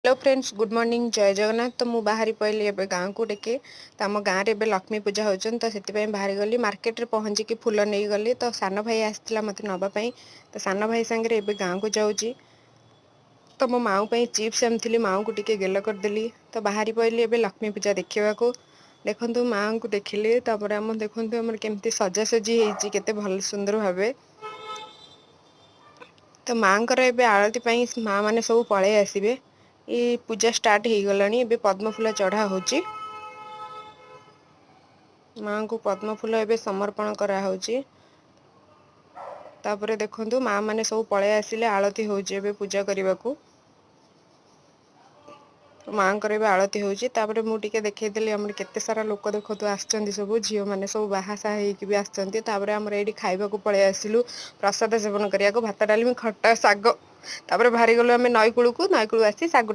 Hello friends, good morning, जय जगन्नाथ। तो मु बाहरी पड़ी एबे गाँव को टेके। तो आम गाँव में लक्ष्मी पूजा होचन, तो से बाहरी गली मार्केट रे पहुँचिकी फूल नहीं गली। तो सान भाई आसला मत नापी। तो सान भाई सांगे एबे गाँव को जाऊँगी। तो मो माँ चिप्स आनी माँ को टिके गेल करदेली। तो बाहरी पड़ी एबे लक्ष्मी पूजा देखा। देखु माँ को देखिली। आम देखु आम केमती सजासजी होते भल सुंदर भाव। तो माँ एबे आरती माँ मैंने सब पलि आसबे। ये पूजा स्टार्ट हो गलानी। एबे पद्म फूल चढ़ा होची। माँ को पद्म फूल एबे समर्पण करा होची। तापरे देखंतु माँ माने सब पलि आसिले। आरती होची एबे पूजा करने को। माँ एबे आरती होची। तापरे मु टिके देखैदेली हमर केते सारा लोक देखतु आछंती। सब झियो माने सब बाहासा हेकि भी आछंती। तापरे हमर एडी खाइबा को पलि आसिलु प्रसाद सेवन करिया को। भात डाली खट्टा साग। तापरे बाहरी गलु आमे नईकूल को। नईकूल आसी साग